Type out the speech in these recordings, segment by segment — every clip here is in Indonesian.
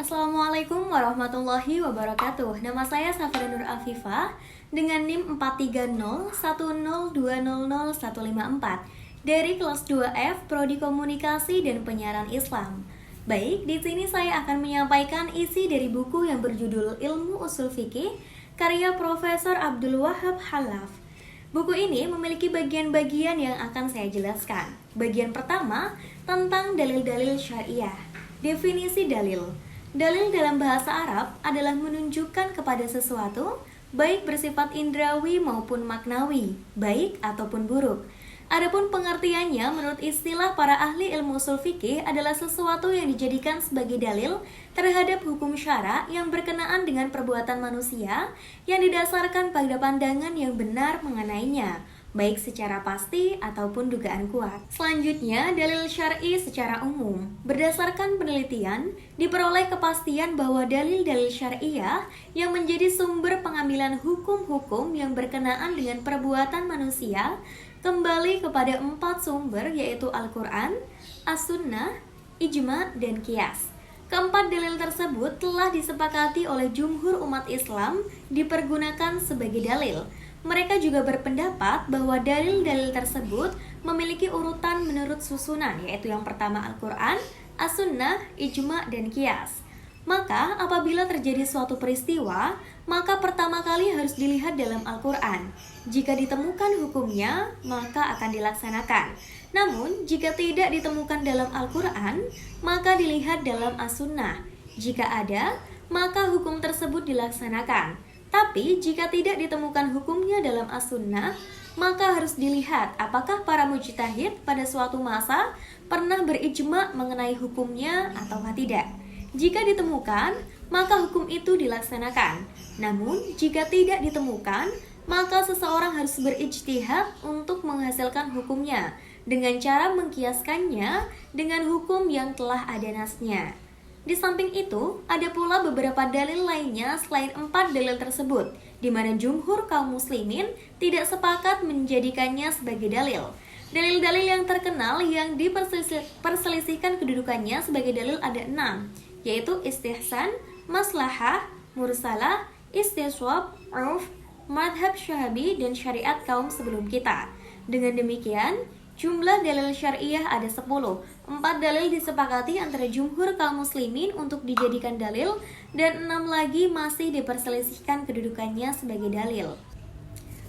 Assalamualaikum warahmatullahi wabarakatuh. Nama saya Safira Nur Afifah dengan NIM 43010200154 dari kelas 2F Prodi Komunikasi dan Penyiaran Islam. Baik, di sini saya akan menyampaikan isi dari buku yang berjudul Ilmu Ushul Fiqih karya Profesor Abdul Wahab Khalaf. Buku ini memiliki bagian-bagian yang akan saya jelaskan. Bagian pertama tentang dalil-dalil syariah. Definisi dalil. Dalil dalam bahasa Arab adalah menunjukkan kepada sesuatu, baik bersifat indrawi maupun maknawi, baik ataupun buruk. Adapun pengertiannya menurut istilah para ahli ilmu ushul fikih adalah sesuatu yang dijadikan sebagai dalil terhadap hukum syara yang berkenaan dengan perbuatan manusia yang didasarkan pada pandangan yang benar mengenainya, baik secara pasti ataupun dugaan kuat. Selanjutnya, dalil syar'i secara umum. Berdasarkan penelitian, diperoleh kepastian bahwa dalil-dalil syariah yang menjadi sumber pengambilan hukum-hukum yang berkenaan dengan perbuatan manusia kembali kepada 4 sumber, yaitu Al-Quran, As-Sunnah, Ijma', dan Qiyas. Keempat dalil tersebut telah disepakati oleh jumhur umat Islam dipergunakan sebagai dalil. Mereka juga berpendapat bahwa dalil-dalil tersebut memiliki urutan menurut susunan, yaitu yang pertama Al-Quran, As-Sunnah, Ijma', dan Qiyas. Maka apabila terjadi suatu peristiwa, maka pertama kali harus dilihat dalam Al-Quran. Jika ditemukan hukumnya, maka akan dilaksanakan. Namun, jika tidak ditemukan dalam Al-Quran, maka dilihat dalam As-Sunnah. Jika ada, maka hukum tersebut dilaksanakan. Tapi jika tidak ditemukan hukumnya dalam As-Sunnah, maka harus dilihat apakah para mujtahid pada suatu masa pernah berijma' mengenai hukumnya ataukah tidak. Jika ditemukan, maka hukum itu dilaksanakan. Namun, jika tidak ditemukan, maka seseorang harus berijtihad untuk menghasilkan hukumnya dengan cara mengkiaskannya dengan hukum yang telah ada nasnya. Di samping itu, ada pula beberapa dalil lainnya selain 4 dalil tersebut, di mana jumhur kaum muslimin tidak sepakat menjadikannya sebagai dalil. Dalil-dalil yang terkenal yang diperselisihkan kedudukannya sebagai dalil ada 6, yaitu istihsan, maslahah, mursalah, istiswab, urf, madhab syahabi, dan syariat kaum sebelum kita. Dengan demikian, jumlah dalil syariah ada 10. 4 dalil disepakati antara jumhur kaum muslimin untuk dijadikan dalil, dan 6 lagi masih diperselisihkan kedudukannya sebagai dalil.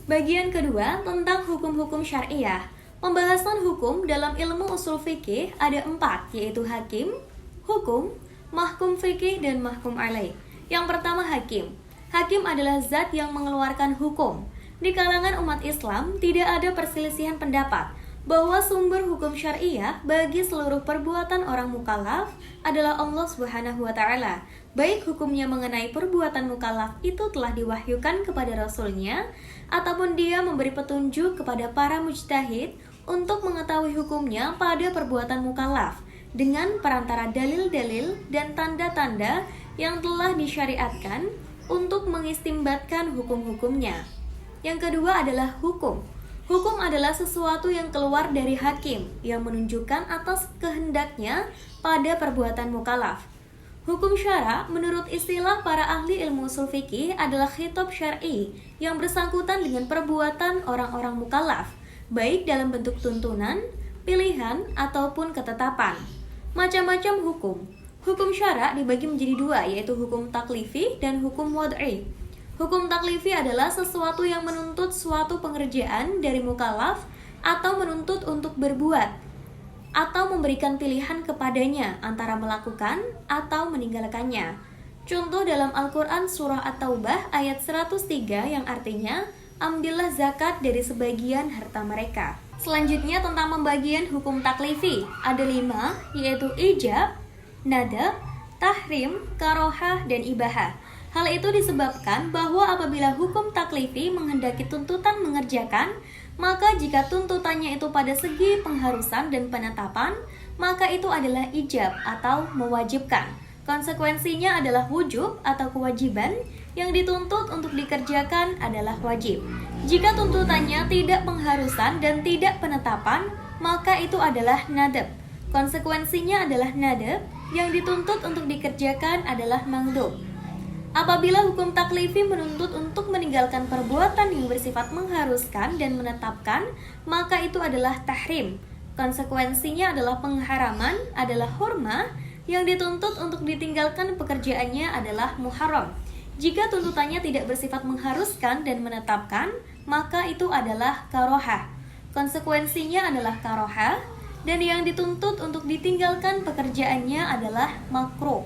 Bagian kedua tentang hukum-hukum syariah. Pembahasan hukum dalam ilmu ushul fikih ada 4, yaitu hakim, hukum, mahkum fikih, dan mahkum alaih. Yang pertama hakim. Hakim adalah zat yang mengeluarkan hukum. Di kalangan umat Islam tidak ada perselisihan pendapat bahwa sumber hukum syariah bagi seluruh perbuatan orang mukallaf adalah Allah Subhanahu wa taala. Baik hukumnya mengenai perbuatan mukallaf itu telah diwahyukan kepada Rasulnya, ataupun dia memberi petunjuk kepada para mujtahid untuk mengetahui hukumnya pada perbuatan mukallaf dengan perantara dalil-dalil dan tanda-tanda yang telah disyariatkan untuk mengistimbatkan hukum-hukumnya. Yang kedua adalah hukum. Hukum adalah sesuatu yang keluar dari hakim yang menunjukkan atas kehendaknya pada perbuatan mukallaf. Hukum syara menurut istilah para ahli ilmu ushul fikih adalah khitab syar'i yang bersangkutan dengan perbuatan orang-orang mukallaf, baik dalam bentuk tuntunan, pilihan, ataupun ketetapan. Macam-macam hukum. Hukum syara dibagi menjadi 2, yaitu hukum taklifi dan hukum wad'i. Hukum taklifi adalah sesuatu yang menuntut suatu pengerjaan dari mukallaf atau menuntut untuk berbuat atau memberikan pilihan kepadanya antara melakukan atau meninggalkannya. Contoh dalam Al-Quran surah At-Taubah ayat 103 yang artinya ambillah zakat dari sebagian harta mereka. Selanjutnya tentang pembagian hukum taklifi ada 5, yaitu ijab, nadab, tahrim, karohah, dan ibahah. Hal itu disebabkan bahwa apabila hukum taklifi menghendaki tuntutan mengerjakan, maka jika tuntutannya itu pada segi pengharusan dan penetapan, maka itu adalah ijab atau mewajibkan. Konsekuensinya adalah wujub atau kewajiban, yang dituntut untuk dikerjakan adalah wajib. Jika tuntutannya tidak pengharusan dan tidak penetapan, maka itu adalah nadab. Konsekuensinya adalah nadab yang dituntut untuk dikerjakan mengerjakan adalah mandub. Apabila hukum taklifi menuntut untuk meninggalkan perbuatan yang bersifat mengharuskan dan menetapkan, maka itu adalah tahrim. Konsekuensinya adalah pengharaman, adalah hurmah, yang dituntut untuk ditinggalkan pekerjaannya adalah muharram. Jika tuntutannya tidak bersifat mengharuskan dan menetapkan, maka itu adalah karohah. Konsekuensinya adalah karohah, dan yang dituntut untuk ditinggalkan pekerjaannya adalah makruh.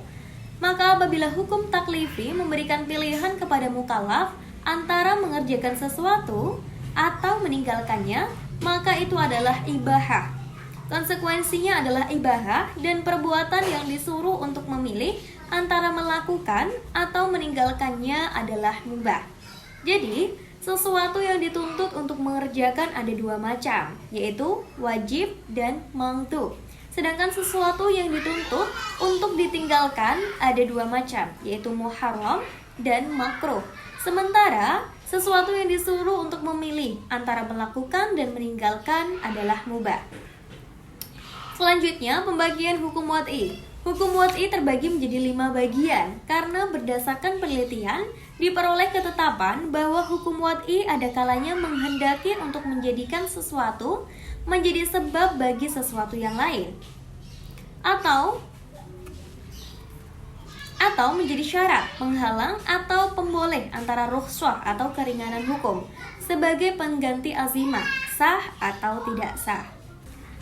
Maka apabila hukum taklifi memberikan pilihan kepada mukallaf antara mengerjakan sesuatu atau meninggalkannya, maka itu adalah ibahah. Konsekuensinya adalah ibahah dan perbuatan yang disuruh untuk memilih antara melakukan atau meninggalkannya adalah mubah. Jadi, sesuatu yang dituntut untuk mengerjakan ada dua macam, yaitu wajib dan mandub. Sedangkan sesuatu yang dituntut untuk ditinggalkan ada dua macam, yaitu muharram dan makruh. Sementara sesuatu yang disuruh untuk memilih antara melakukan dan meninggalkan adalah mubah. Selanjutnya, pembagian hukum wad'i. Hukum wad'i terbagi menjadi 5 bagian karena berdasarkan penelitian diperoleh ketetapan bahwa hukum wad'i ada kalanya menghendaki untuk menjadikan sesuatu menjadi sebab bagi sesuatu yang lain, atau menjadi syarat, penghalang atau pemboleh antara rukhsah atau keringanan hukum sebagai pengganti azimah, sah atau tidak sah.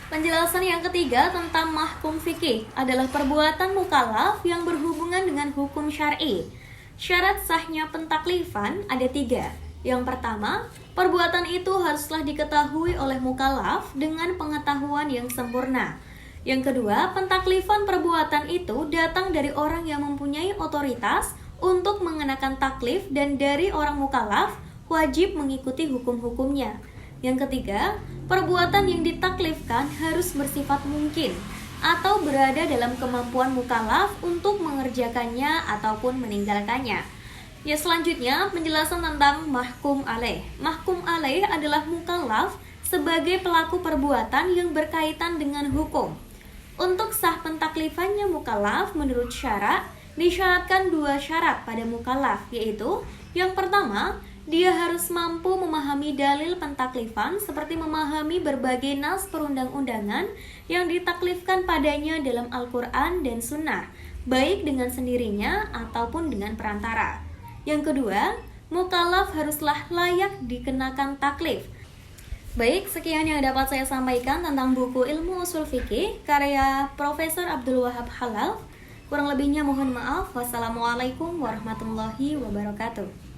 Penjelasan yang ketiga tentang mahkum fikih adalah perbuatan mukallaf yang berhubungan dengan hukum syar'i. Syarat sahnya pentaklifan ada 3. Yang pertama, perbuatan itu haruslah diketahui oleh mukallaf dengan pengetahuan yang sempurna. Yang kedua, pentaklifan perbuatan itu datang dari orang yang mempunyai otoritas untuk mengenakan taklif dan dari orang mukallaf wajib mengikuti hukum-hukumnya. Yang ketiga, perbuatan yang ditaklifkan harus bersifat mungkin atau berada dalam kemampuan mukallaf untuk mengerjakannya ataupun meninggalkannya. Ya, selanjutnya penjelasan tentang mahkum alaih. Mahkum alaih adalah mukallaf sebagai pelaku perbuatan yang berkaitan dengan hukum. Untuk sah pentaklifannya mukallaf menurut syarat, disyaratkan 2 syarat pada mukallaf, yaitu yang pertama, dia harus mampu memahami dalil pentaklifan seperti memahami berbagai nas perundang-undangan yang ditaklifkan padanya dalam Al-Quran dan Sunnah, baik dengan sendirinya ataupun dengan perantara. Yang kedua, mukallaf haruslah layak dikenakan taklif. Baik, sekian yang dapat saya sampaikan tentang buku Ilmu Ushul Fikih karya Profesor Abdul Wahab Halal. Kurang lebihnya mohon maaf. Wassalamualaikum warahmatullahi wabarakatuh.